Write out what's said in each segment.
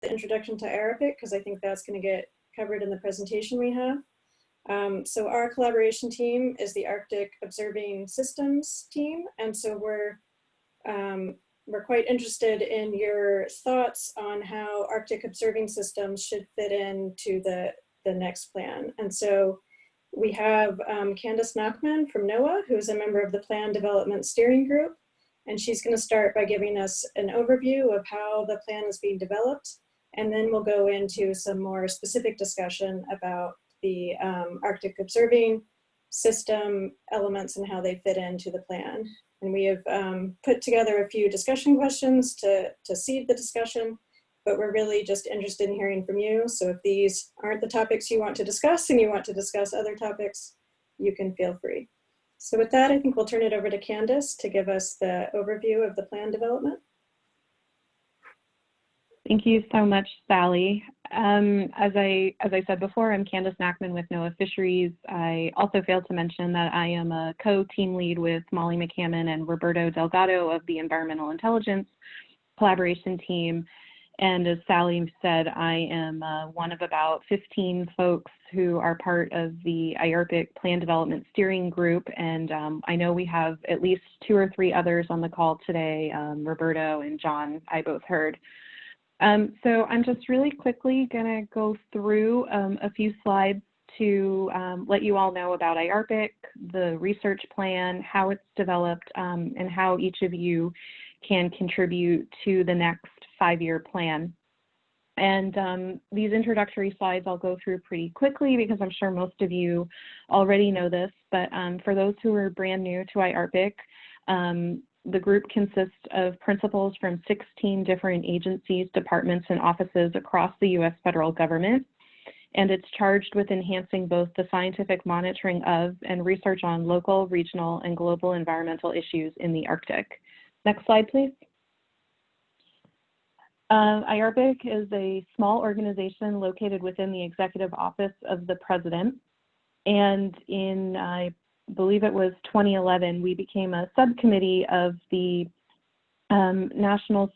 the introduction to Irepic, because I think that's going to get covered in the presentation we have. So our collaboration team is the Arctic Observing Systems team, and so we're quite interested in your thoughts on how Arctic observing systems should fit into the next plan. And so we have Candice Johnson from NOAA, who is a member of the Plan Development Steering Group, and she's going to start by giving us an overview of how the plan is being developed, and then we'll go into some more specific discussion about the Arctic observing system elements and how they fit into the plan. And we have put together a few discussion questions to seed the discussion, but we're really just interested in hearing from you. So if these aren't the topics you want to discuss and you want to discuss other topics, you can feel free. So with that, I think we'll turn it over to Candice to give us the overview of the plan development. Thank you so much, Sally. As I said before, I'm Candice Johnson with NOAA Fisheries. I also failed to mention that I am a co-team lead with Molly McCammon and Roberto Delgado of the Environmental Intelligence Collaboration Team. And as Sally said, I am one of about 15 folks who are part of the IArctic Plan Development Steering Group. And I know we have at least 2 or 3 others on the call today. Roberto and John, I both heard. So I'm just really quickly going to go through a few slides to let you all know about IArctic, the research plan, how it's developed, and how each of you can contribute to the next 5-year plan. And these introductory slides I'll go through pretty quickly because I'm sure most of you already know this, but for those who are brand new to IArctic, the group consists of principals from 16 different agencies, departments, and offices across the U.S. federal government, and it's charged with enhancing both the scientific monitoring of and research on local, regional, and global environmental issues in the Arctic. Next slide, please. IArctic is a small organization located within the Executive Office of the President, and in, I believe it was 2011, we became a subcommittee of the National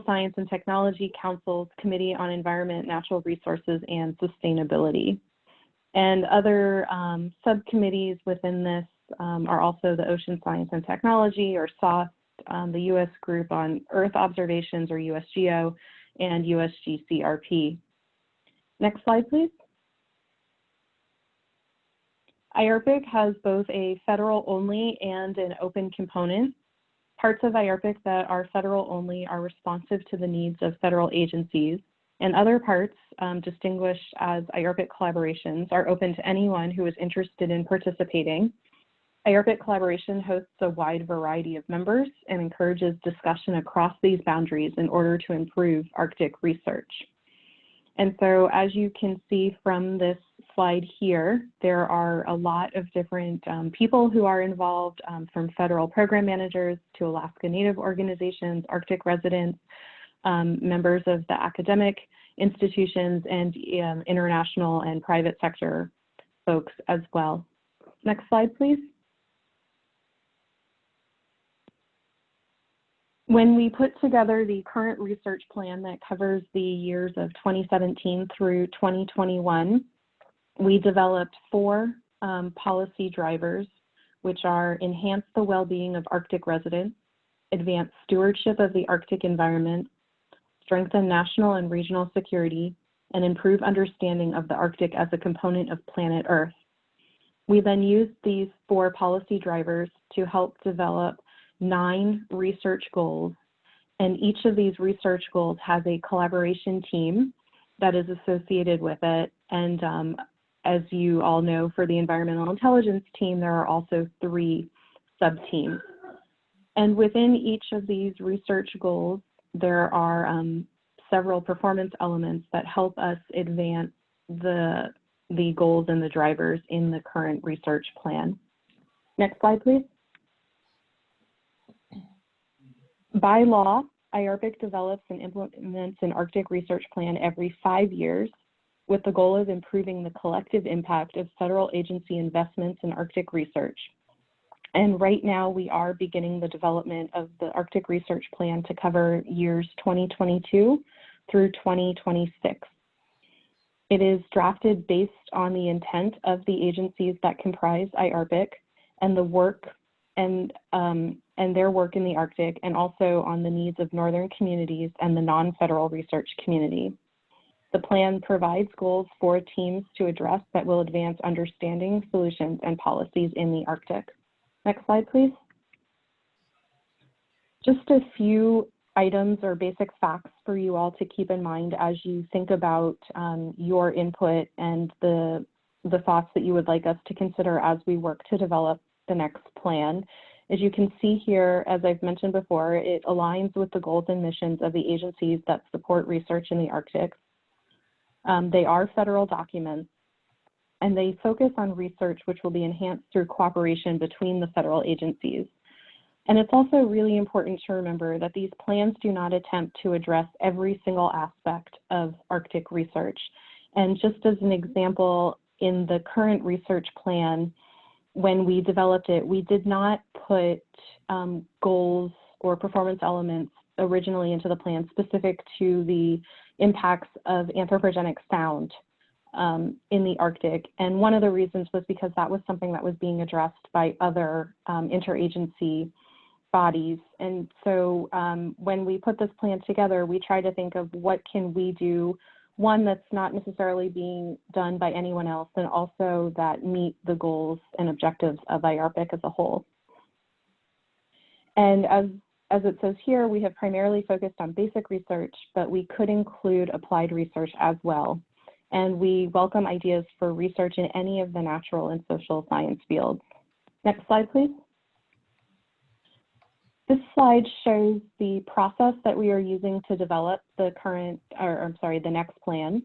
Science and Technology Council's Committee on Environment, Natural Resources, and Sustainability. And other subcommittees within this are also the Ocean Science and Technology, or SOST, the U.S. Group on Earth Observations, or USGEO, and USGCRP. Next slide, please. IArctic has both a federal-only and an open component. Parts of IArctic that are federal-only are responsive to the needs of federal agencies, and other parts, distinguished as IArctic collaborations, are open to anyone who is interested in participating. IArctic collaboration hosts a wide variety of members and encourages discussion across these boundaries in order to improve Arctic research. And so, as you can see from this slide here, there are a lot of different people who are involved, from federal program managers to Alaska Native organizations, Arctic residents, members of the academic institutions, and international and private sector folks as well. Next slide, please. When we put together the current research plan that covers the years of 2017 through 2021, we developed 4 policy drivers, which are enhance the well-being of Arctic residents, advance stewardship of the Arctic environment, strengthen national and regional security, and improve understanding of the Arctic as a component of planet Earth. We then used these 4 policy drivers to help develop 9 research goals, and each of these research goals has a collaboration team that is associated with it. And as you all know, for the environmental intelligence team, there are also 3 sub-teams. And within each of these research goals, there are several performance elements that help us advance the goals and the drivers in the current research plan. Next slide, please. By law, IArctic develops and implements an Arctic research plan every 5 years with the goal of improving the collective impact of federal agency investments in Arctic research. And right now we are beginning the development of the Arctic Research Plan to cover years 2022 through 2026. It is drafted based on the intent of the agencies that comprise IArctic and the work and their work in the Arctic, and also on the needs of northern communities and the non-federal research community. The plan provides goals for teams to address that will advance understanding, solutions, and policies in the Arctic. Next slide, please. Just a few items or basic facts for you all to keep in mind as you think about your input and the thoughts that you would like us to consider as we work to develop the next plan. As you can see here, as I've mentioned before, it aligns with the goals and missions of the agencies that support research in the Arctic. They are federal documents, and they focus on research which will be enhanced through cooperation between the federal agencies. And it's also really important to remember that these plans do not attempt to address every single aspect of Arctic research. And just as an example, in the current research plan, when we developed it, we did not put goals or performance elements originally into the plan specific to the impacts of anthropogenic sound in the Arctic. And one of the reasons was because that was something that was being addressed by other interagency bodies. And so when we put this plan together, we try to think of what can we do, one that's not necessarily being done by anyone else, and also that meet the goals and objectives of IARPIC as a whole. And as it says here, we have primarily focused on basic research, but we could include applied research as well. And we welcome ideas for research in any of the natural and social science fields. Next slide, please. This slide shows the process that we are using to develop the the next plan.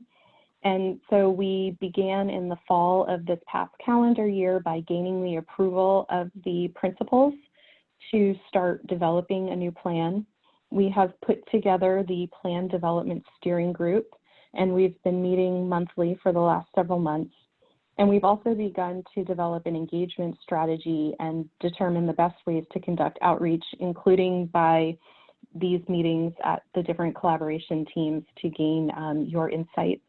And so we began in the fall of this past calendar year by gaining the approval of the principals to start developing a new plan. We have put together the plan development steering group, and we've been meeting monthly for the last several months. And we've also begun to develop an engagement strategy and determine the best ways to conduct outreach, including by these meetings at the different collaboration teams to gain your insights.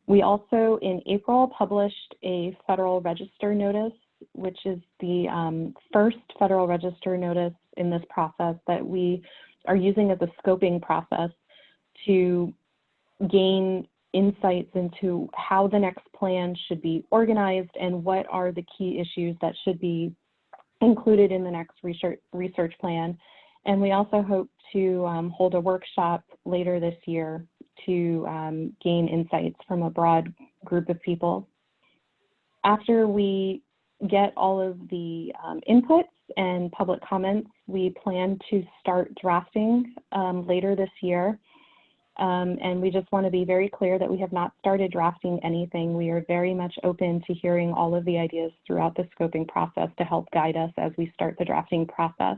We also, in April, published a Federal Register notice, which is the first Federal Register notice in this process that we are using as a scoping process to gain insights into how the next plan should be organized and what are the key issues that should be included in the next research plan. And we also hope to hold a workshop later this year to gain insights from a broad group of people. After we get all of the inputs and public comments, we plan to start drafting later this year. And we just want to be very clear that we have not started drafting anything. We are very much open to hearing all of the ideas throughout the scoping process to help guide us as we start the drafting process.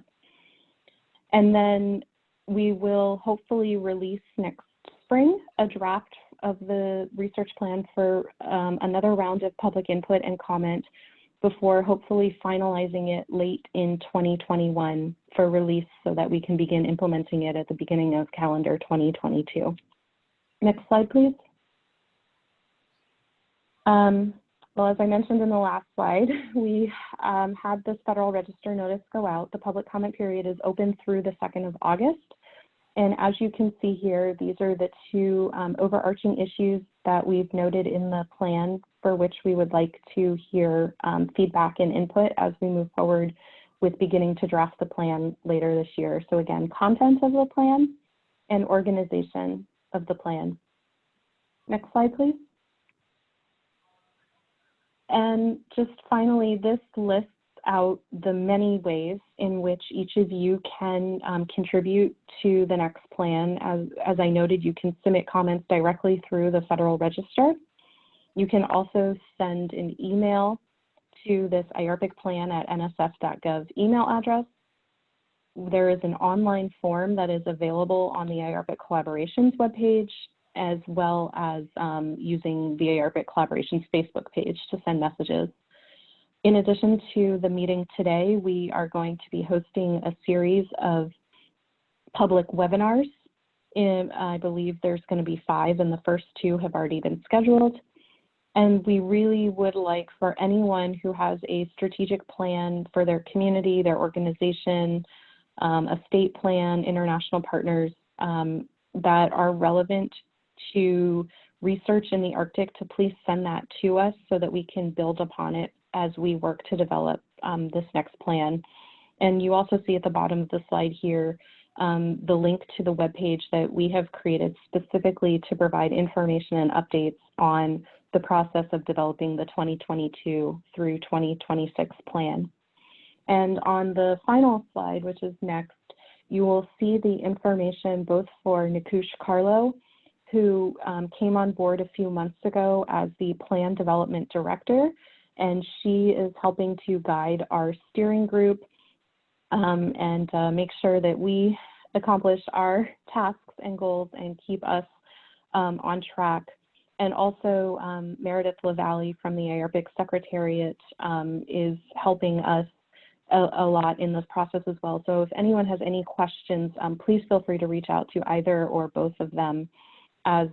And then we will hopefully release next spring a draft of the research plan for another round of public input and comment before hopefully finalizing it late in 2021 for release so that we can begin implementing it at the beginning of calendar 2022. Next slide, please. Well, as I mentioned in the last slide, we had this Federal Register notice go out. The public comment period is open through the 2nd of August. And as you can see here, these are the two overarching issues that we've noted in the plan for which we would like to hear feedback and input as we move forward with beginning to draft the plan later this year. So again, content of the plan and organization of the plan. Next slide, please. And just finally, this lists out the many ways in which each of you can contribute to the next plan. As I noted, you can submit comments directly through the Federal Register. You can also send an email to this iarpicplan@nsf.gov email address. There is an online form that is available on the IARPIC Collaborations webpage, as well as using the IARPIC Collaborations Facebook page to send messages. In addition to the meeting today, we are going to be hosting a series of public webinars. I believe there's going to be 5, and the first 2 have already been scheduled. And we really would like for anyone who has a strategic plan for their community, their organization, a state plan, international partners that are relevant to research in the Arctic to please send that to us so that we can build upon it as we work to develop this next plan. And you also see at the bottom of the slide here the link to the webpage that we have created specifically to provide information and updates on the process of developing the 2022 through 2026 plan. And on the final slide, which is next, you will see the information both for Nikush Carlo, who came on board a few months ago as the Plan Development Director, and she is helping to guide our steering group and make sure that we accomplish our tasks and goals and keep us on track. And also Meredith LaValle from the IArctic Secretariat is helping us a lot in this process as well. So if anyone has any questions, please feel free to reach out to either or both of them as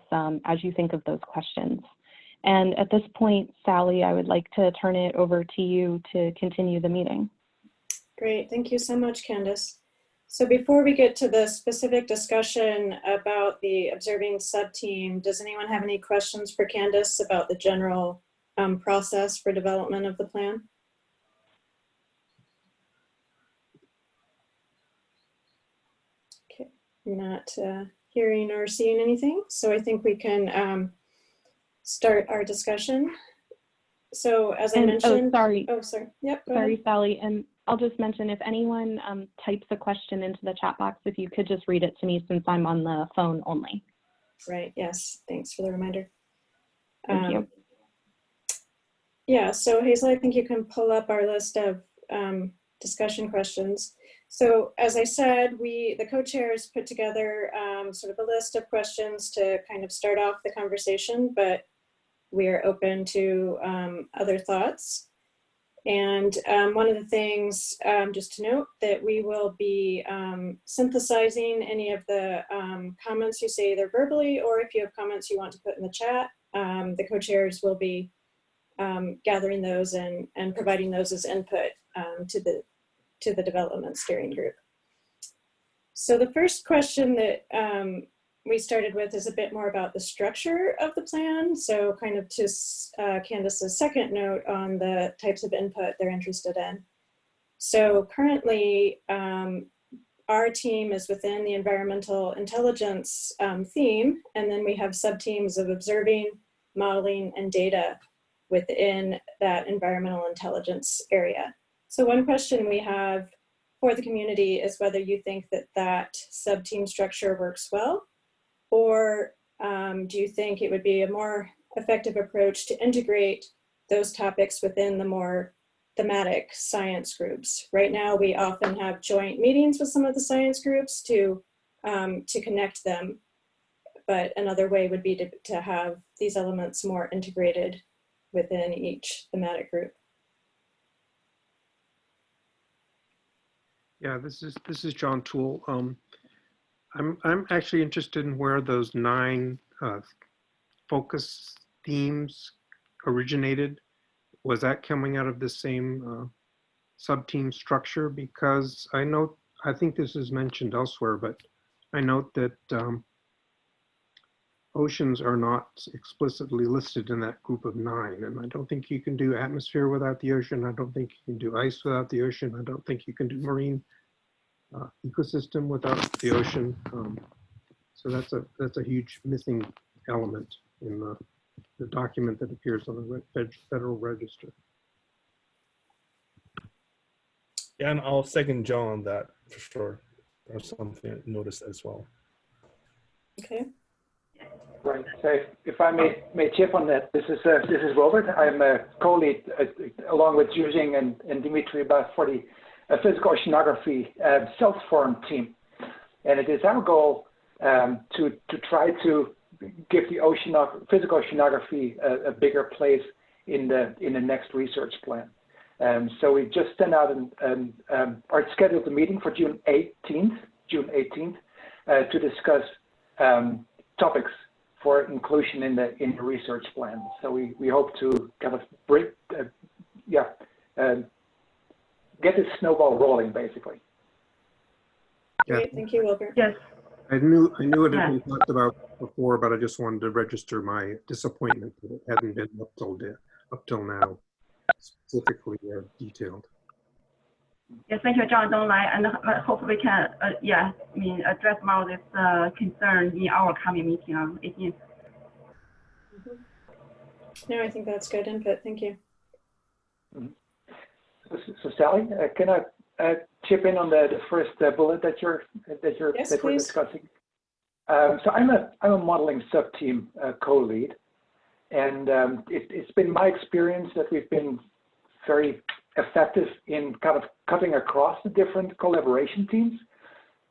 you think of those questions. And at this point, Sally, I would like to turn it over to you to continue the meeting. Great, thank you so much, Candice. So before we get to the specific discussion about the observing sub-team, does anyone have any questions for Candice about the general process for development of the plan? Okay, I'm not hearing or seeing anything, so I think we can start our discussion. So as I mentioned, sorry. Oh, sorry. Yep. Sorry, Sally. And I'll just mention if anyone types a question into the chat box, if you could just read it to me since I'm on the phone only. Right. Yes. Thanks for the reminder. Thank you. Yeah. So Hazel, I think you can pull up our list of discussion questions. So as I said, the co-chairs put together sort of a list of questions to kind of start off the conversation, but we are open to other thoughts. And one of the things, just to note, that we will be synthesizing any of the comments you say either verbally or if you have comments you want to put in the chat. The co-chairs will be gathering those and providing those as input to the development steering group. So the first question that we started with is a bit more about the structure of the plan. So kind of to Candice's second note on the types of input they're interested in. So currently, our team is within the environmental intelligence theme, and then we have sub-teams of observing, modeling, and data within that environmental intelligence area. So one question we have for the community is whether you think that that sub-team structure works well, or do you think it would be a more effective approach to integrate those topics within the more thematic science groups? Right now, we often have joint meetings with some of the science groups to connect them, but another way would be to have these elements more integrated within each thematic group. Yeah, this is John Toole. I'm actually interested in where those 9 focus themes originated. Was that coming out of the same sub-team structure? Because I think this is mentioned elsewhere, but I note that oceans are not explicitly listed in that group of 9. And I don't think you can do atmosphere without the ocean. I don't think you can do ice without the ocean. I don't think you can do marine ecosystem without the ocean. So that's a huge missing element in the document that appears on the Federal Register. Yeah, and I'll second John on that for sure. That's something I noticed as well. Okay. Right. So if I may chip on that, this is Robert. I'm a co-lead along with Juzing and Dimitri for the physical oceanography self-formed team, and it is our goal to try to give the physical oceanography a bigger place in the next research plan. So we just sent out or scheduled a meeting for June 18th, to discuss topics for inclusion in the research plan. So we hope to kind of get this snowball rolling, basically. Great, thank you, Wilbur. Yes. I knew it had been talked about before, but I just wanted to register my disappointment that it hadn't been up till now, specifically detailed. Yes, thank you, John. Don't lie, and hopefully we can, address more of this concern in our coming meeting on 18th. No, I think that's good input. Thank you. So Sally, can I chip in on the first bullet that we're discussing? So I'm a modeling sub-team co-lead, and it's been my experience that we've been very effective in kind of cutting across the different collaboration teams,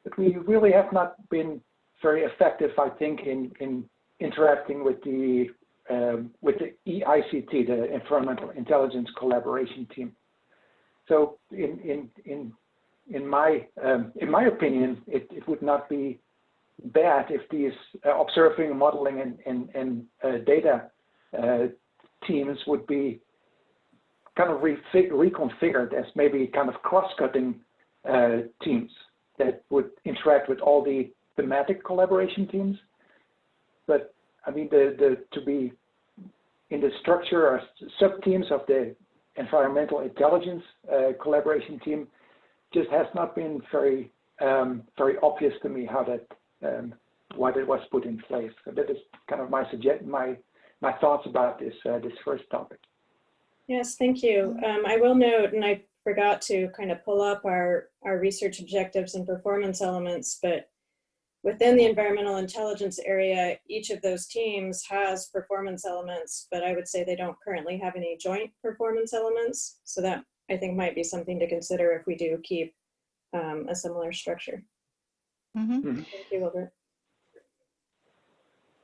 but we really have not been very effective, I think, in interacting with the EICT, the Environmental Intelligence Collaboration Team. So in my opinion, it would not be bad if these observing, modeling, and data teams would be kind of reconfigured as maybe kind of cross-cutting teams that would interact with all the thematic collaboration teams. But I mean, to be in the structure or sub-teams of the environmental intelligence collaboration team just has not been very obvious to me how that why that was put in place. So that is kind of my thoughts about this first topic. Yes, thank you. I will note, and I forgot to kind of pull up our research objectives and performance elements, but within the environmental intelligence area, each of those teams has performance elements, but I would say they don't currently have any joint performance elements. So that I think might be something to consider if we do keep a similar structure. Thank you, Wilbur.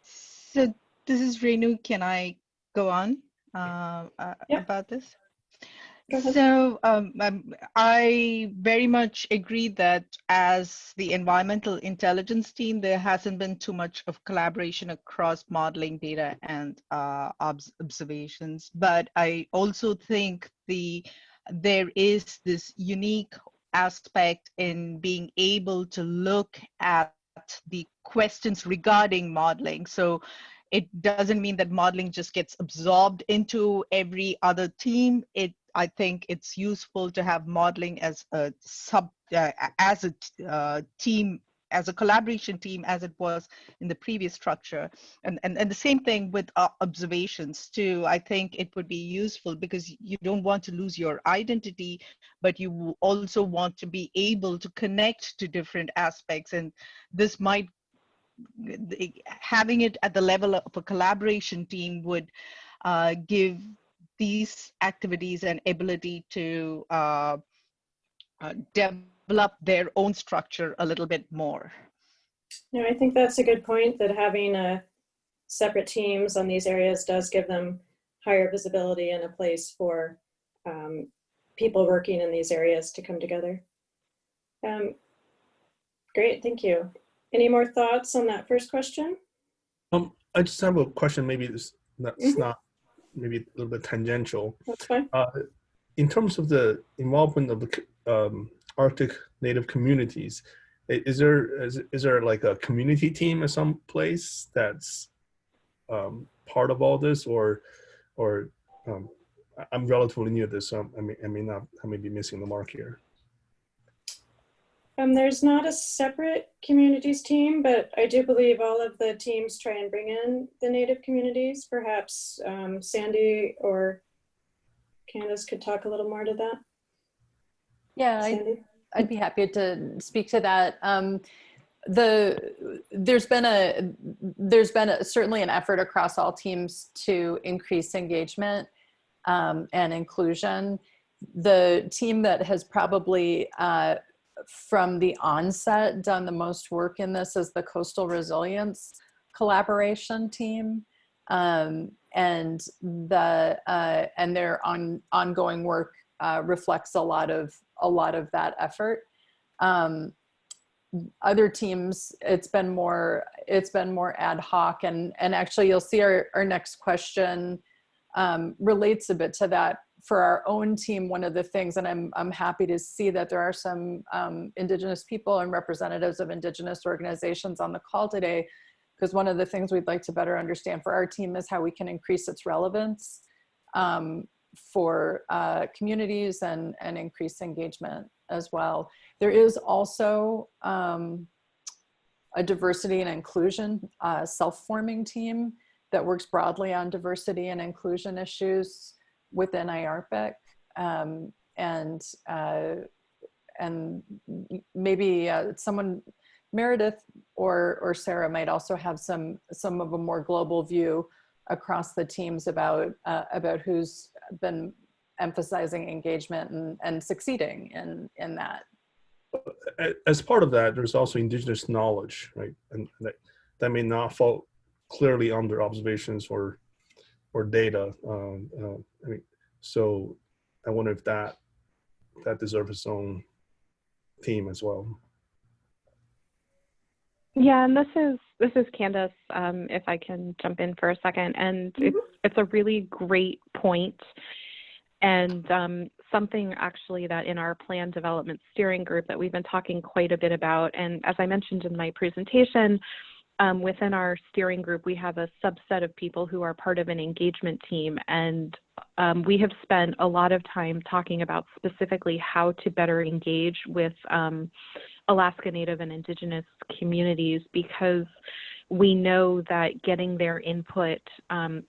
So this is Renu. Can I go on about this? So I very much agree that as the environmental intelligence team, there hasn't been too much of collaboration across modeling data and observations. But I also think there is this unique aspect in being able to look at the questions regarding modeling. So it doesn't mean that modeling just gets absorbed into every other team. I think it's useful to have modeling as a team, as a collaboration team, as it was in the previous structure, and the same thing with observations too. I think it would be useful because you don't want to lose your identity, but you also want to be able to connect to different aspects, and this might, having it at the level of a collaboration team would give these activities an ability to develop their own structure a little bit more. No, I think that's a good point, that having separate teams on these areas does give them higher visibility and a place for people working in these areas to come together. Great, thank you. Any more thoughts on that first question? I just have a question, maybe that's not, maybe a little bit tangential. That's fine. In terms of the involvement of the Arctic native communities, is there like a community team at some place that's part of all this, or I'm relatively new to this, so I may be missing the mark here. There's not a separate communities team, but I do believe all of the teams try and bring in the native communities. Perhaps Sandy or Candice could talk a little more to that. Yeah, I'd be happy to speak to that. There's been certainly an effort across all teams to increase engagement and inclusion. The team that has probably from the onset done the most work in this is the Coastal Resilience Collaboration Team, and their ongoing work reflects a lot of that effort. Other teams, it's been more ad hoc, and actually you'll see our next question relates a bit to that. For our own team, one of the things, and I'm happy to see that there are some Indigenous people and representatives of Indigenous organizations on the call today, because one of the things we'd like to better understand for our team is how we can increase its relevance for communities and increase engagement as well. There is also a diversity and inclusion self-forming team that works broadly on diversity and inclusion issues within IARPIC, and maybe someone, Meredith or Sarah, might also have some of a more global view across the teams about who's been emphasizing engagement and succeeding in that. As part of that, there's also Indigenous knowledge, right? And that may not fall clearly under observations or data. I mean, so I wonder if that deserves its own theme as well. Yeah, and this is Candice, if I can jump in for a second. And it's a really great point, and something actually that in our plan development steering group that we've been talking quite a bit about. And as I mentioned in my presentation, within our steering group, we have a subset of people who are part of an engagement team, and we have spent a lot of time talking about specifically how to better engage with Alaska Native and Indigenous communities, because we know that getting their input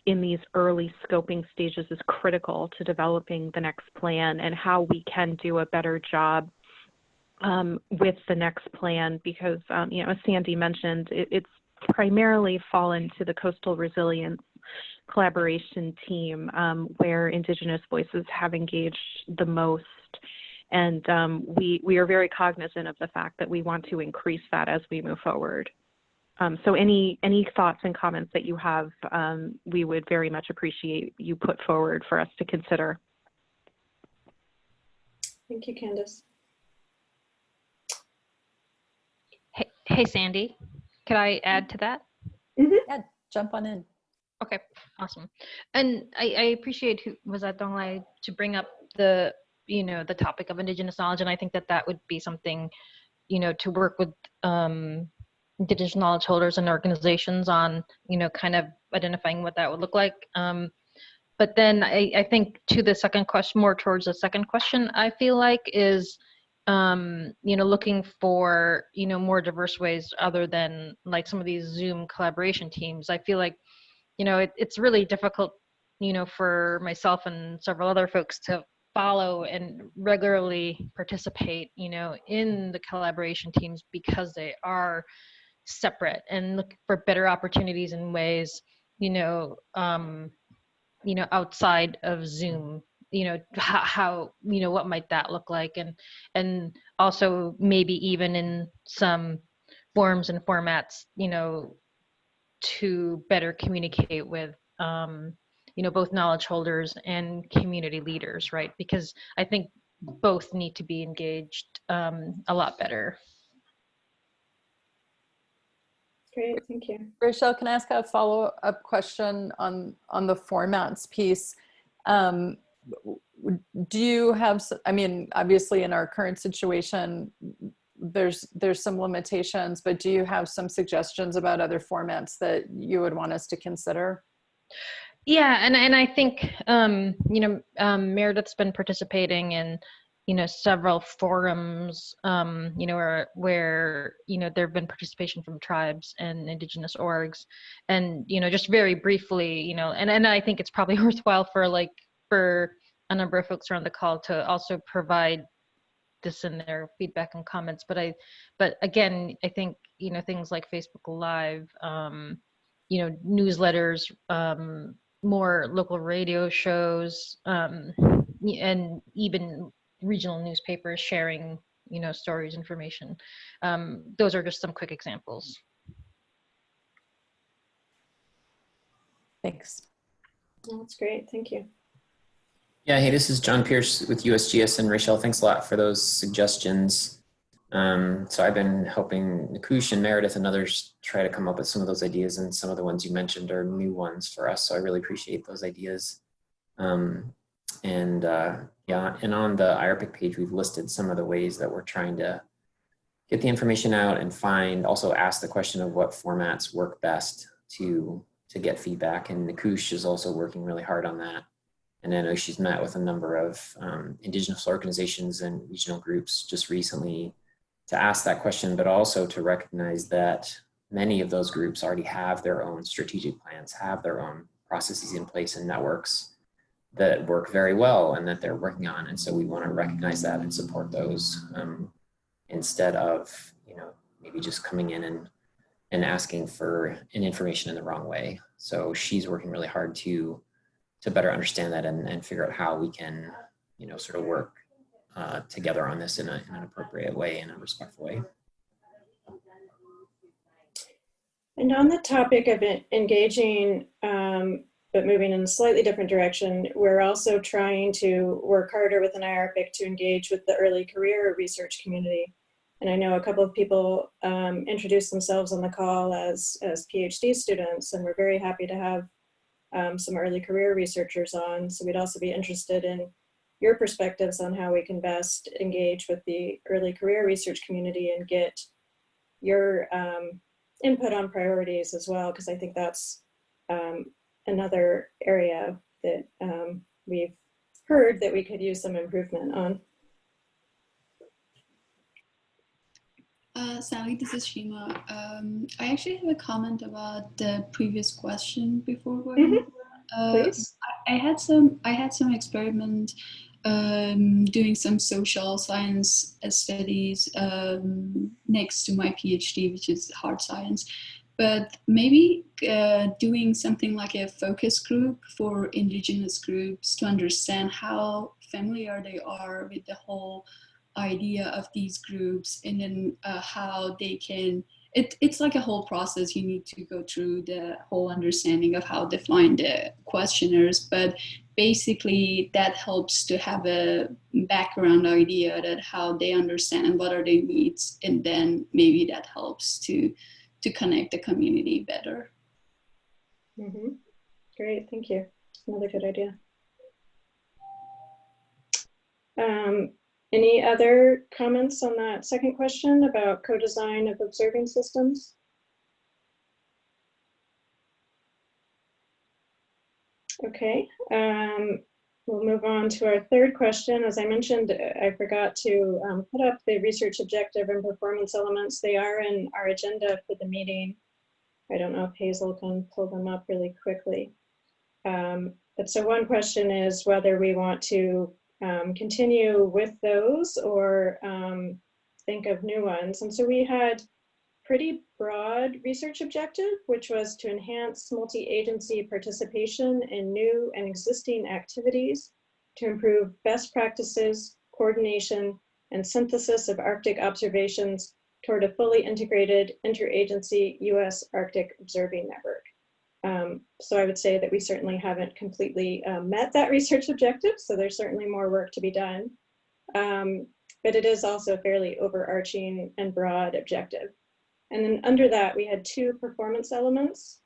in these early scoping stages is critical to developing the next plan and how we can do a better job with the next plan, because you know, as Sandy mentioned, it's primarily fallen to the Coastal Resilience Collaboration Team, where Indigenous voices have engaged the most. And we are very cognizant of the fact that we want to increase that as we move forward. So any thoughts and comments that you have, we would very much appreciate you put forward for us to consider. Thank you, Candice. Hey, Sandy, could I add to that? Yeah, jump on in. Okay, awesome. And I appreciate was that Donglai to bring up the topic of Indigenous knowledge, and I think that would be something, to work with Indigenous knowledge holders and organizations on, kind of identifying what that would look like. But then I think to the second question, more towards the second question, I feel like is, looking for, more diverse ways other than like some of these Zoom collaboration teams. I feel like, it's really difficult, for myself and several other folks to follow and regularly participate, in the collaboration teams, because they are separate, and look for better opportunities and ways, outside of Zoom, how what might that look like, and also maybe even in some forms and formats, to better communicate with, both knowledge holders and community leaders, right? Because I think both need to be engaged a lot better. Great, thank you. Rachel, can I ask a follow-up question on the formats piece? Do you have, I mean, obviously in our current situation, there's some limitations, but do you have some suggestions about other formats that you would want us to consider? Yeah, and I think, Meredith's been participating in, several forums, where there've been participation from tribes and Indigenous orgs, and, just very briefly, and I think it's probably worthwhile for a number of folks around the call to also provide this in their feedback and comments. But again, I think, things like Facebook Live, newsletters, more local radio shows, and even regional newspapers sharing, stories, information. Those are just some quick examples. Thanks. That's great, thank you. Yeah, hey, this is John Pierce with USGS, and Rachel, thanks a lot for those suggestions. So I've been helping Nakush and Meredith and others try to come up with some of those ideas, and some of the ones you mentioned are new ones for us, so I really appreciate those ideas. Yeah, and on the IArctic page, we've listed some of the ways that we're trying to get the information out and also ask the question of what formats work best to get feedback, and Nakush is also working really hard on that. And I know she's met with a number of Indigenous organizations and regional groups just recently to ask that question, but also to recognize that many of those groups already have their own strategic plans, have their own processes in place and networks that work very well and that they're working on. And so we want to recognize that and support those instead of, maybe just coming in and asking for an information in the wrong way. So she's working really hard to better understand that and figure out how we can, sort of work together on this in an appropriate way, in a respectful way. And on the topic of engaging, but moving in a slightly different direction, we're also trying to work harder with an IArctic to engage with the early career research community. And I know a couple of people introduced themselves on the call as PhD students, and we're very happy to have some early career researchers on. So we'd also be interested in your perspectives on how we can best engage with the early career research community and get your input on priorities as well, because I think that's another area that we've heard that we could use some improvement on. Sally, this is Chima. I actually have a comment about the previous question before going. Please. I had some experiment doing some social science studies next to my PhD, which is hard science. But maybe doing something like a focus group for Indigenous groups to understand how familiar they are with the whole idea of these groups, and then how they can, it's like a whole process. You need to go through the whole understanding of how to define the questionnaires, but basically that helps to have a background idea that how they understand what are their needs, and then maybe that helps to connect the community better. Mm-hmm. Great, thank you. Another good idea. Any other comments on that second question about co-design of observing systems? Okay, we'll move on to our third question. As I mentioned, I forgot to put up the research objective and performance elements. They are in our agenda for the meeting. I don't know if Hazel can pull them up really quickly. But so one question is whether we want to continue with those or think of new ones. And so we had pretty broad research objective, which was to enhance multi-agency participation in new and existing activities to improve best practices, coordination, and synthesis of Arctic observations toward a fully integrated interagency U.S. Arctic observing network. So I would say that we certainly haven't completely met that research objective, so there's certainly more work to be done. But it is also a fairly overarching and broad objective. And then under that, we had two performance elements.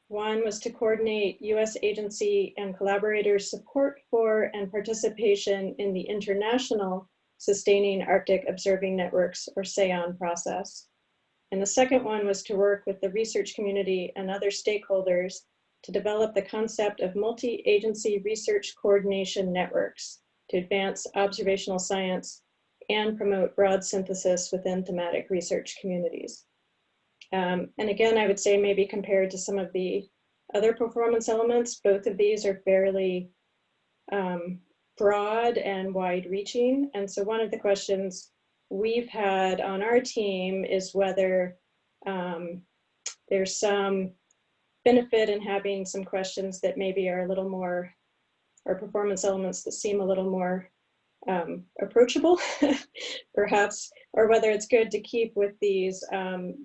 One was to coordinate U.S. agency and collaborators' support for and participation in the International Sustaining Arctic Observing Networks, or SAON process. And the second one was to work with the research community and other stakeholders to develop the concept of multi-agency research coordination networks to advance observational science and promote broad synthesis within thematic research communities. And again, I would say maybe compared to some of the other performance elements, both of these are fairly broad and wide-reaching. And so one of the questions we've had on our team is whether there's some benefit in having some questions that maybe are a little more, or performance elements that seem a little more approachable, perhaps, or whether it's good to keep with these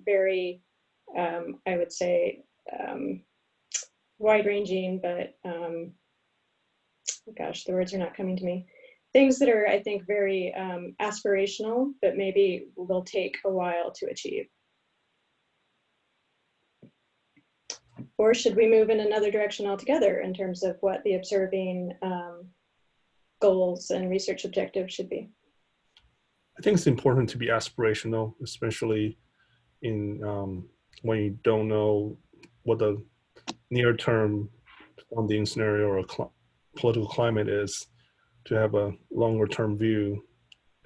very, I would say, wide-ranging, but gosh, the words are not coming to me. Things that are, I think, very aspirational, but maybe will take a while to achieve. Or should we move in another direction altogether in terms of what the observing goals and research objectives should be? I think it's important to be aspirational, especially in when you don't know what the near-term funding scenario or political climate is. To have a longer-term view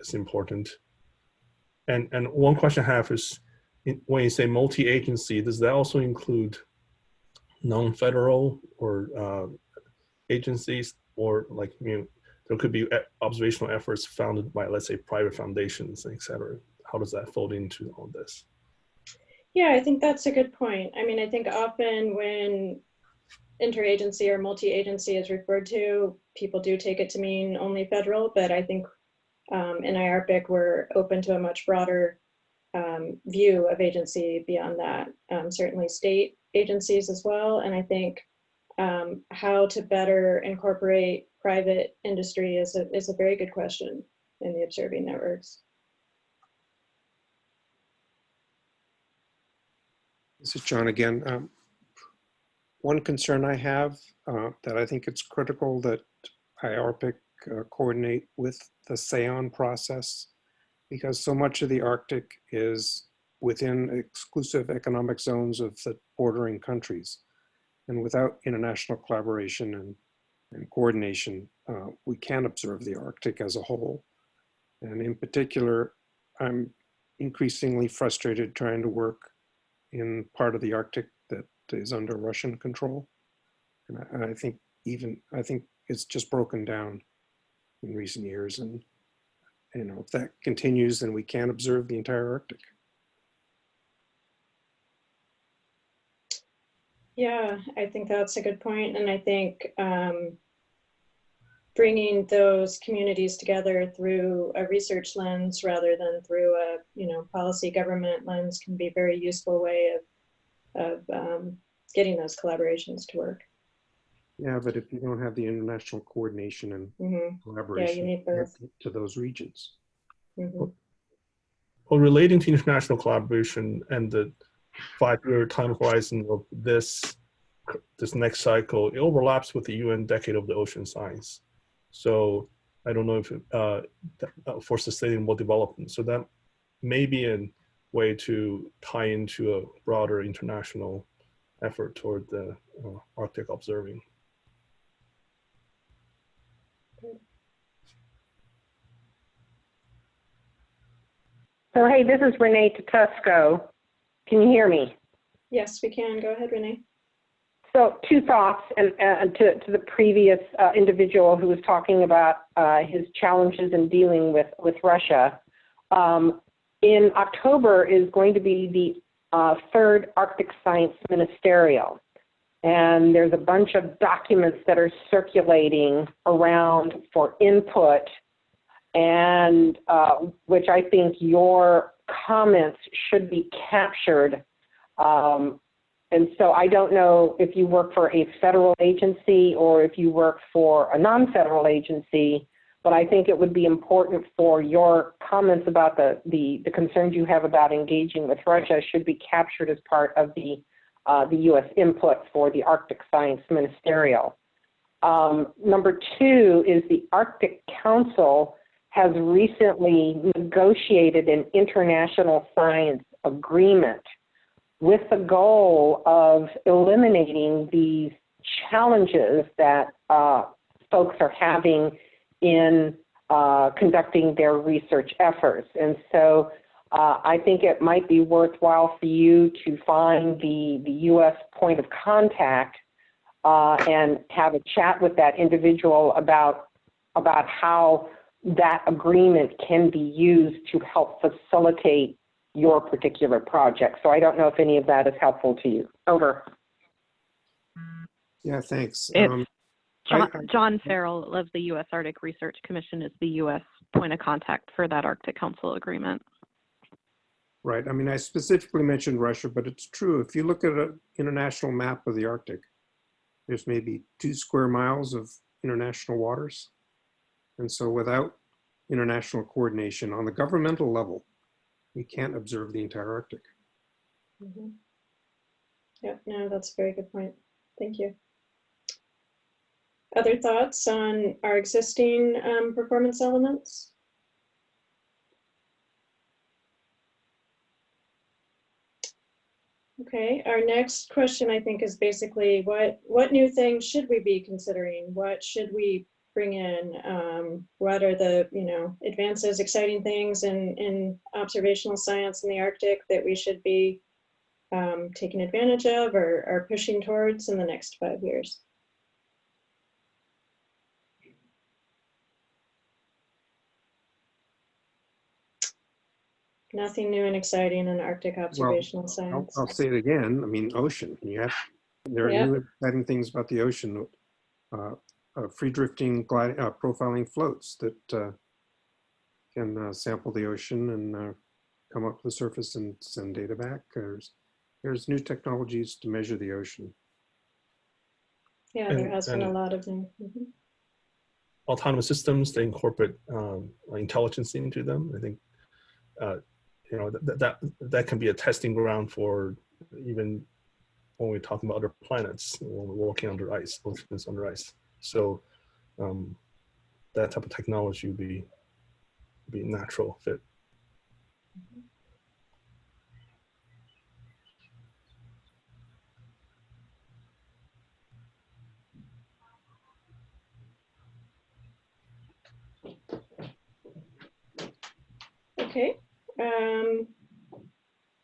is important. And one question I have is, when you say multi-agency, does that also include non-federal or agencies, or like, you know, there could be observational efforts founded by, let's say, private foundations, et cetera. How does that fold into all this? Yeah, I think that's a good point. I mean, I think often when interagency or multi-agency is referred to, people do take it to mean only federal, but I think in IARPIC, we're open to a much broader view of agency beyond that, certainly state agencies as well. And I think how to better incorporate private industry is a very good question in the observing networks. This is John again. One concern I have that I think it's critical that IARPIC coordinate with the SAON process, because so much of the Arctic is within exclusive economic zones of the bordering countries. And without international collaboration and coordination, we can't observe the Arctic as a whole. And in particular, I'm increasingly frustrated trying to work in part of the Arctic that is under Russian control. And I think it's just broken down in recent years. And you know, if that continues, then we can't observe the entire Arctic. Yeah, I think that's a good point. And I think bringing those communities together through a research lens rather than through a policy government lens can be a very useful way of getting those collaborations to work. Yeah, but if you don't have the international coordination and collaboration, yeah, you need both to those regions. Well, relating to international collaboration and the 5-year time horizon of this next cycle, it overlaps with the UN Decade of the Ocean Science. So I don't know if for sustainable development. So that may be a way to tie into a broader international effort toward the Arctic observing. So, hey, this is Rene Cusco. Can you hear me? Yes, we can. Go ahead, Rene. So 2 thoughts and to the previous individual who was talking about his challenges in dealing with Russia. In October is going to be the 3rd Arctic Science Ministerial. And there's a bunch of documents that are circulating around for input, and which I think your comments should be captured. And so I don't know if you work for a federal agency or if you work for a non-federal agency, but I think it would be important for your comments about the concerns you have about engaging with Russia should be captured as part of the U.S. input for the Arctic Science Ministerial. Number 2 is the Arctic Council has recently negotiated an international science agreement with the goal of eliminating these challenges that folks are having in conducting their research efforts. And so I think it might be worthwhile for you to find the U.S. point of contact and have a chat with that individual about how that agreement can be used to help facilitate your particular project. So I don't know if any of that is helpful to you. Over. Yeah, thanks. John Farrell of the U.S. Arctic Research Commission is the U.S. point of contact for that Arctic Council agreement. Right. I mean, I specifically mentioned Russia, but it's true. If you look at an international map of the Arctic, there's maybe 2 square miles of international waters. And so without international coordination on the governmental level, we can't observe the entire Arctic. Mm-hmm. Yeah, no, that's a very good point. Thank you. Other thoughts on our existing performance elements? Okay, our next question, I think, is basically what new things should we be considering? What should we bring in? What are the advances, exciting things in observational science in the Arctic that we should be taking advantage of or pushing towards in the next 5 years? Nothing new and exciting in Arctic observational science. I'll say it again. I mean, ocean. There are new exciting things about the ocean. Free drifting profiling floats that can sample the ocean and come up to the surface and send data back. There's new technologies to measure the ocean. Yeah, there has been a lot of them. Mm-hmm. Autonomous systems, they incorporate intelligence into them. I think that can be a testing ground for even when we're talking about other planets, when we're walking under ice, oceans under ice. So that type of technology would be a natural fit. Okay.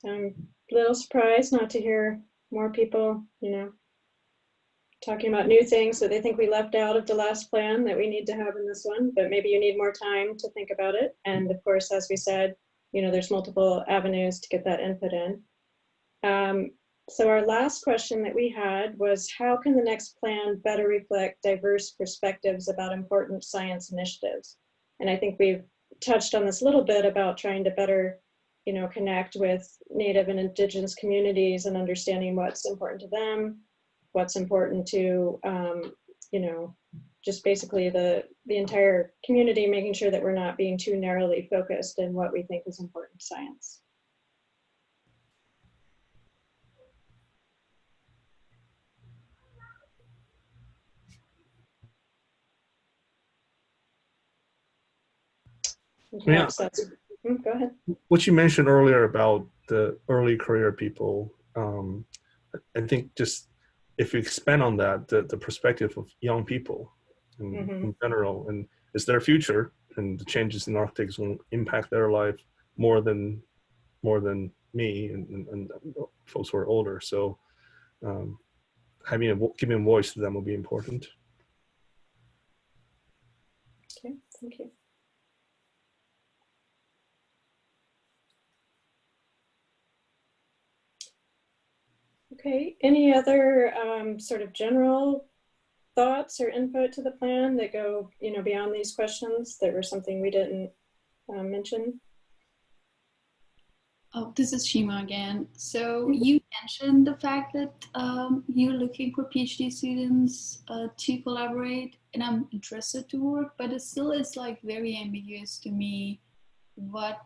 I'm a little surprised not to hear more people, talking about new things that they think we left out of the last plan that we need to have in this one, but maybe you need more time to think about it. And of course, as we said, there's multiple avenues to get that input in. So our last question that we had was, how can the next plan better reflect diverse perspectives about important science initiatives? And I think we've touched on this a little bit about trying to better, connect with Native and Indigenous communities and understanding what's important to them, what's important to, just basically the entire community, making sure that we're not being too narrowly focused in what we think is important science. Yeah. Go ahead. What you mentioned earlier about the early career people, I think just if you expand on that, the perspective of young people in general, and it's their future, and the changes in Arctic will impact their life more than me and folks who are older. So giving a voice to them will be important. Okay, thank you. Okay, any other sort of general thoughts or input to the plan that go, beyond these questions that were something we didn't mention? Oh, this is Chima again. So you mentioned the fact that you're looking for PhD students to collaborate, and I'm interested to work, but it still is like very ambiguous to me what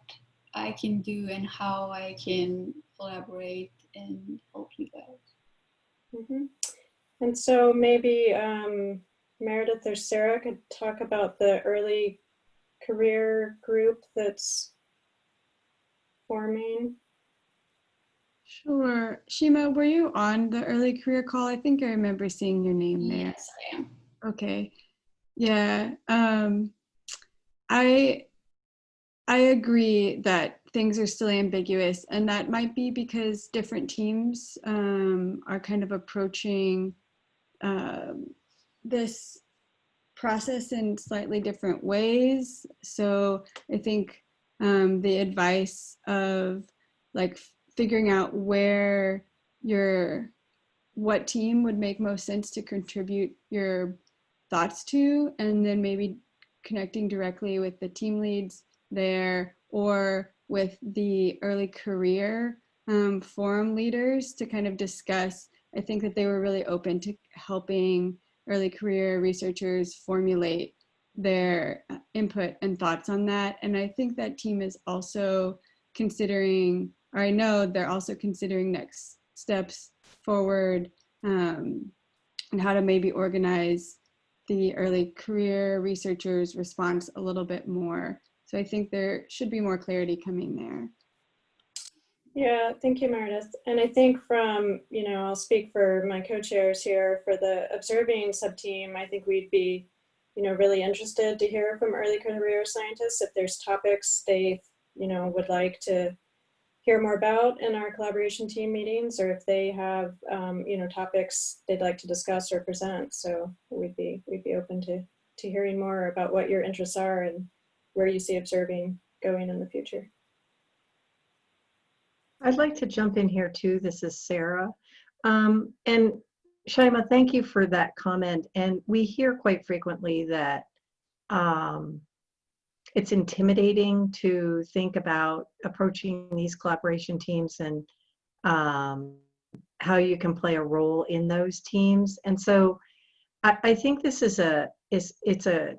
I can do and how I can collaborate and help you guys. Mm-hmm. And so maybe Meredith or Sarah could talk about the early career group that's forming. Sure. Shima, were you on the early career call? I think I remember seeing your name there. Yes, I am. Okay. Yeah. I agree that things are still ambiguous, and that might be because different teams are kind of approaching this process in slightly different ways. So I think the advice of like figuring out what team would make most sense to contribute your thoughts to, and then maybe connecting directly with the team leads there or with the early career forum leaders to kind of discuss. I think that they were really open to helping early career researchers formulate their input and thoughts on that. And I think that team is also considering, or I know they're also considering next steps forward, and how to maybe organize the early career researchers' response a little bit more. So I think there should be more clarity coming there. Yeah, thank you, Meredith. And I think from, I'll speak for my co-chairs here for the observing sub-team. I think we'd be, really interested to hear from early career scientists if there's topics they, would like to hear more about in our collaboration team meetings, or if they have, topics they'd like to discuss or present. So we'd be open to hearing more about what your interests are and where you see observing going in the future. I'd like to jump in here too. This is Sarah. And Shima, thank you for that comment. And we hear quite frequently that it's intimidating to think about approaching these collaboration teams and how you can play a role in those teams. And so I think this is it's a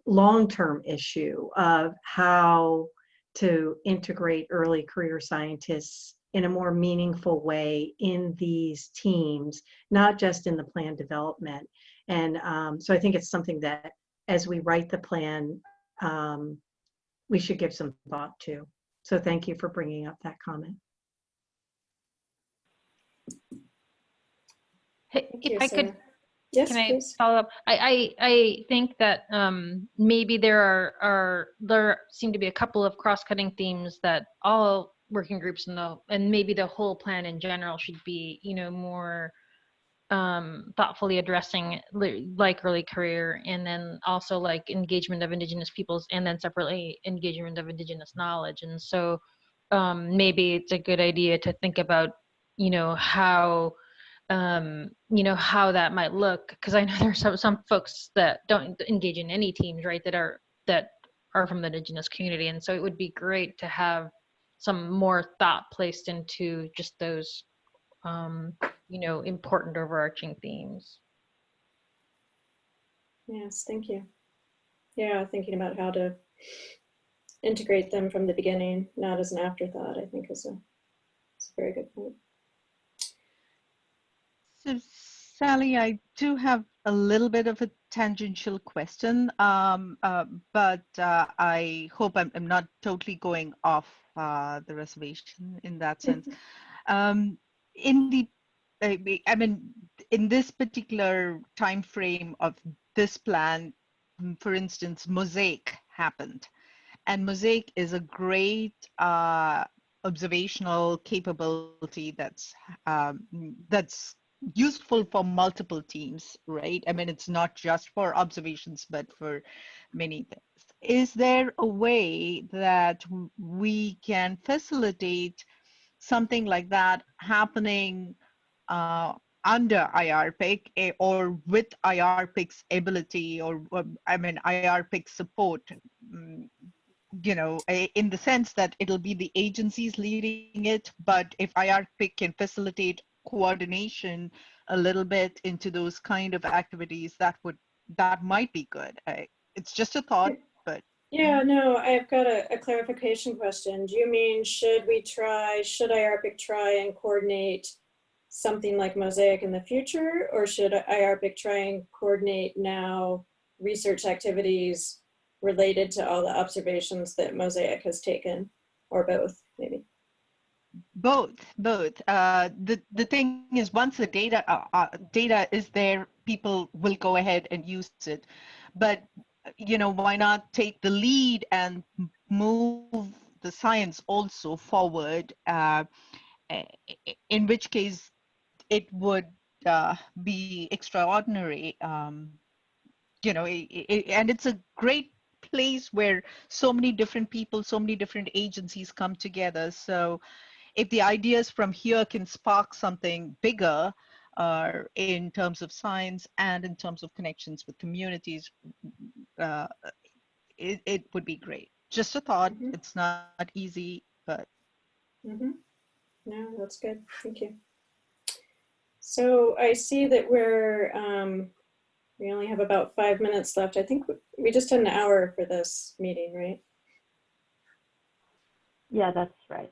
long-term issue of how to integrate early career scientists in a more meaningful way in these teams, not just in the plan development. And so I think it's something that as we write the plan, we should give some thought to. So thank you for bringing up that comment. Hey, if I could, yes, can I please follow up? I think that maybe there seem to be a couple of cross-cutting themes that all working groups and maybe the whole plan in general should be, more thoughtfully addressing, like early career, and then also like engagement of Indigenous peoples, and then separately engagement of Indigenous knowledge. And so maybe it's a good idea to think about, how how that might look, because I know there's some folks that don't engage in any teams, right, that are from the Indigenous community. And so it would be great to have some more thought placed into just those important overarching themes. Yes, thank you. Yeah, thinking about how to integrate them from the beginning, not as an afterthought, I think is a very good point. So Sally, I do have a little bit of a tangential question, but I hope I'm not totally going off the reservation in that sense. In this particular time frame of this plan, for instance, Mosaic happened, and Mosaic is a great observational capability that's useful for multiple teams, right? I mean, it's not just for observations, but for many things. Is there a way that we can facilitate something like that happening under IArctic, or with IArctic's ability, or IArctic support, in the sense that it'll be the agencies leading it, but if IArctic can facilitate coordination a little bit into those kind of activities, that might be good. It's just a thought, but yeah, no, I've got a clarification question. Do you mean should IArctic try and coordinate something like Mosaic in the future, or should IArctic try and coordinate now research activities related to all the observations that Mosaic has taken, or both maybe? Both. The thing is, once the data is there, people will go ahead and use it. But why not take the lead and move the science also forward? In which case, it would be extraordinary. And it's a great place where so many different people, so many different agencies come together. So if the ideas from here can spark something bigger in terms of science and in terms of connections with communities, it would be great. Just a thought. It's not easy, but. No, that's good. Thank you. So I see that we only have about 5 minutes left. I think we just had an hour for this meeting, right? Yeah, that's right.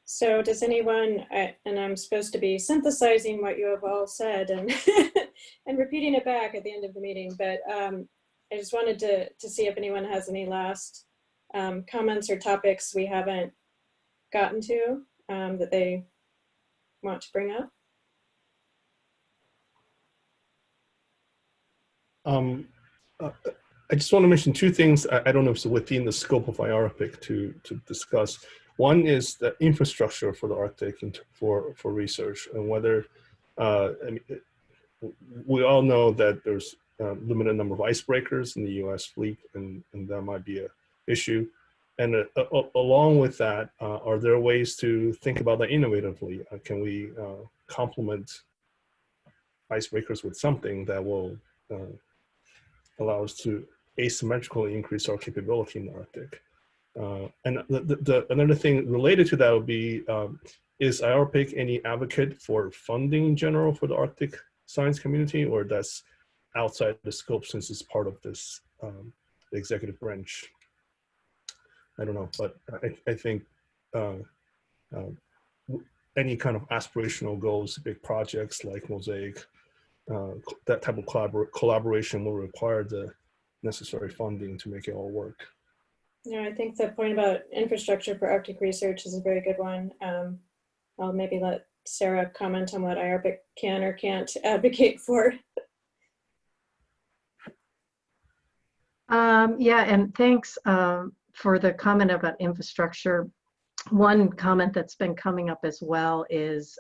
So does anyone, and I'm supposed to be synthesizing what you have all said and, and repeating it back at the end of the meeting, but I just wanted to see if anyone has any last comments or topics we haven't gotten to that they want to bring up. I just want to mention two things. I don't know if it's within the scope of IARPIC to discuss. One is the infrastructure for the Arctic and for research, and whether I mean, we all know that there's a limited number of icebreakers in the U.S. fleet, and that might be an issue. And along with that, are there ways to think about that innovatively? Can we complement icebreakers with something that will allow us to asymmetrically increase our capability in the Arctic? And another thing related to that would be, is IARPIC any advocate for funding in general for the Arctic science community, or that's outside the scope since it's part of this the executive branch? I don't know, but I think any kind of aspirational goals, big projects like Mosaic, that type of collaboration will require the necessary funding to make it all work. Yeah, I think the point about infrastructure for Arctic research is a very good one. I'll maybe let Sarah comment on what IARPIC can or can't advocate for. Yeah, and thanks for the comment about infrastructure. One comment that's been coming up as well is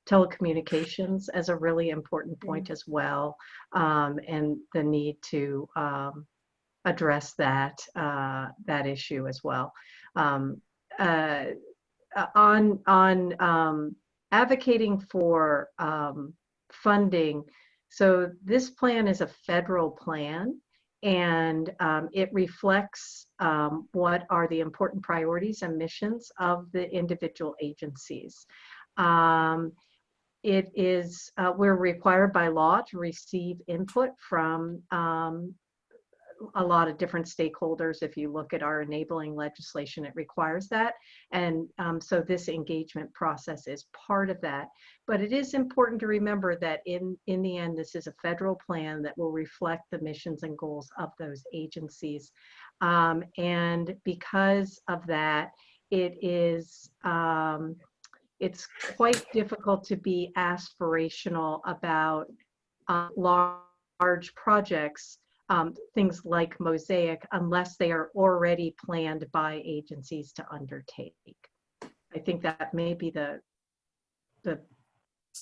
telecommunications as a really important point as well, and the need to address that issue as well. On advocating for funding, so this plan is a federal plan, and it reflects what are the important priorities and missions of the individual agencies. It is, we're required by law to receive input from a lot of different stakeholders. If you look at our enabling legislation, it requires that. And so this engagement process is part of that. But it is important to remember that in the end, this is a federal plan that will reflect the missions and goals of those agencies. And because of that, it is, it's quite difficult to be aspirational about large projects, things like Mosaic, unless they are already planned by agencies to undertake. I think that may be the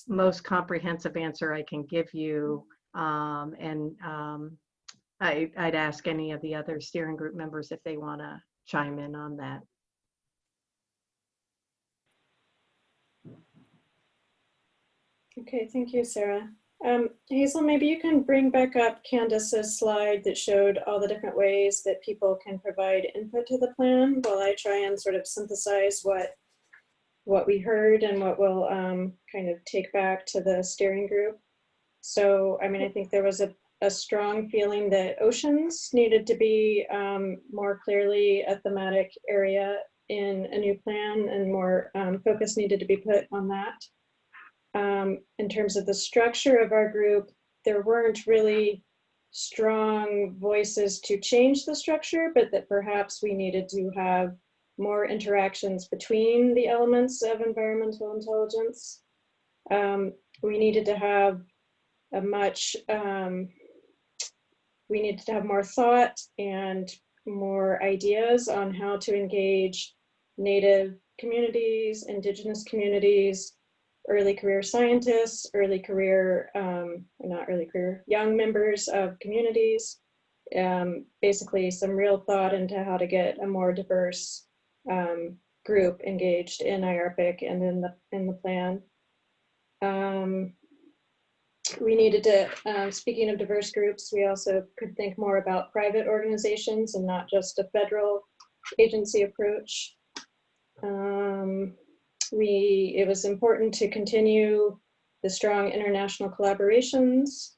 most comprehensive answer I can give you. I'd ask any of the other steering group members if they want to chime in on that. Okay, thank you, Sarah. Hazel, maybe you can bring back up Candice's slide that showed all the different ways that people can provide input to the plan while I try and sort of synthesize what we heard and what we'll kind of take back to the steering group. So, I mean, I think there was a strong feeling that oceans needed to be more clearly a thematic area in a new plan, and more focus needed to be put on that. In terms of the structure of our group, there weren't really strong voices to change the structure, but that perhaps we needed to have more interactions between the elements of environmental intelligence. We needed to have we needed to have more thought and more ideas on how to engage Native communities, Indigenous communities, early career scientists, early career, not early career, young members of communities. Basically some real thought into how to get a more diverse group engaged in IARPIC and in the plan. We needed to, speaking of diverse groups, we also could think more about private organizations and not just a federal agency approach. it was important to continue the strong international collaborations.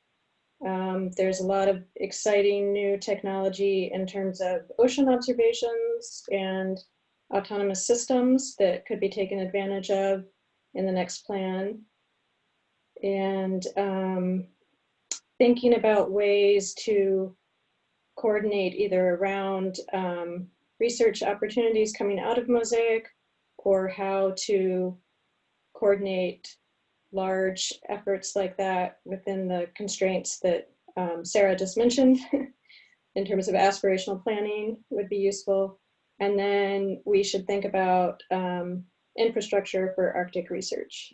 There's a lot of exciting new technology in terms of ocean observations and autonomous systems that could be taken advantage of in the next plan. And thinking about ways to coordinate either around research opportunities coming out of Mosaic, or how to coordinate large efforts like that within the constraints that Sarah just mentioned in terms of aspirational planning would be useful. And then we should think about infrastructure for Arctic research.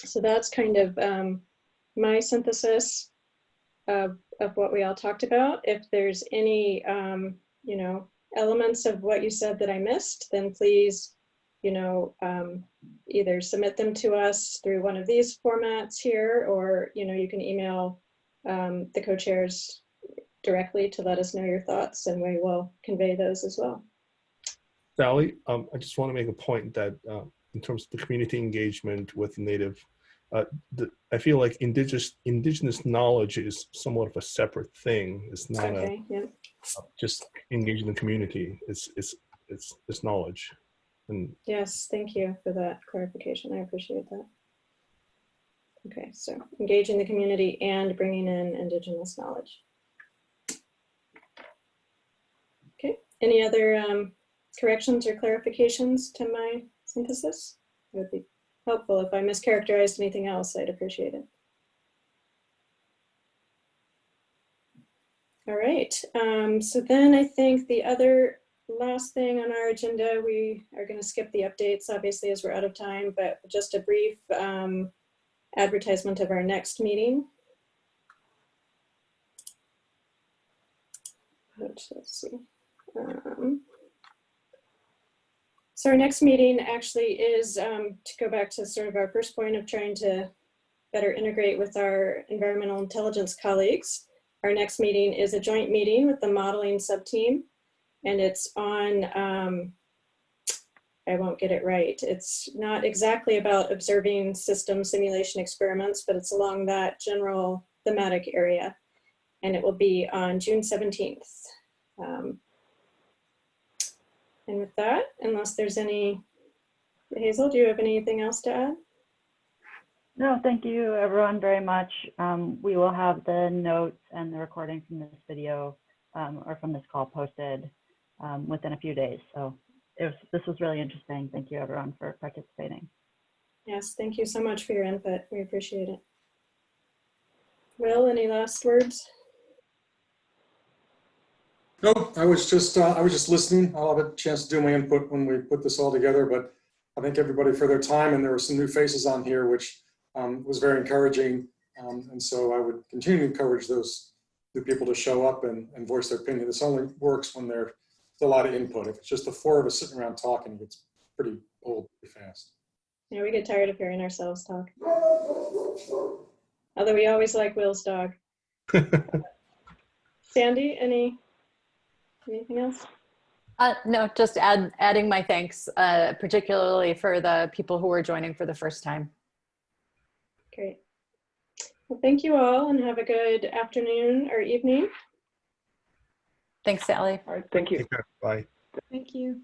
So that's kind of my synthesis of what we all talked about. If there's any, you know, elements of what you said that I missed, then please, you know, either submit them to us through one of these formats here, or, you know, you can email the co-chairs directly to let us know your thoughts, and we will convey those as well. Sally, I just want to make a point that in terms of the community engagement with Native, I feel like indigenous knowledge is somewhat of a separate thing. It's not just engaging the community. It's knowledge. And yes, thank you for that clarification. I appreciate that. Okay, so engaging the community and bringing in indigenous knowledge. Okay, any other corrections or clarifications to my synthesis? It would be helpful. If I mischaracterized anything else, I'd appreciate it. All right, so then I think the other last thing on our agenda, we are going to skip the updates, obviously, as we're out of time, but just a brief advertisement of our next meeting. Let's see. So our next meeting actually is, to go back to sort of our first point of trying to better integrate with our environmental intelligence colleagues. Our next meeting is a joint meeting with the modeling sub-team, and it's on, I won't get it right. It's not exactly about observing system simulation experiments, but it's along that general thematic area. And it will be on June 17th. And with that, unless there's any, Hazel, do you have anything else to add? No, thank you everyone very much. We will have the notes and the recording from this video or from this call posted within a few days. So this was really interesting. Thank you everyone for participating. Yes, thank you so much for your input. We appreciate it. Will, any last words? No, I was just listening. I'll have a chance to do my input when we put this all together, but I thank everybody for their time, and there were some new faces on here, which was very encouraging. And so I would continue to encourage those new people to show up and voice their opinion. This only works when there's a lot of input. If it's just the four of us sitting around talking, it gets pretty old pretty fast. Yeah, we get tired of hearing ourselves talk. Although we always like Will's dog. Sandy, anything else? No, just adding my thanks, particularly for the people who are joining for the first time. Great. Well, thank you all, and have a good afternoon or evening. Thanks, Sally. All right, thank you. Take care. Bye. Thank you.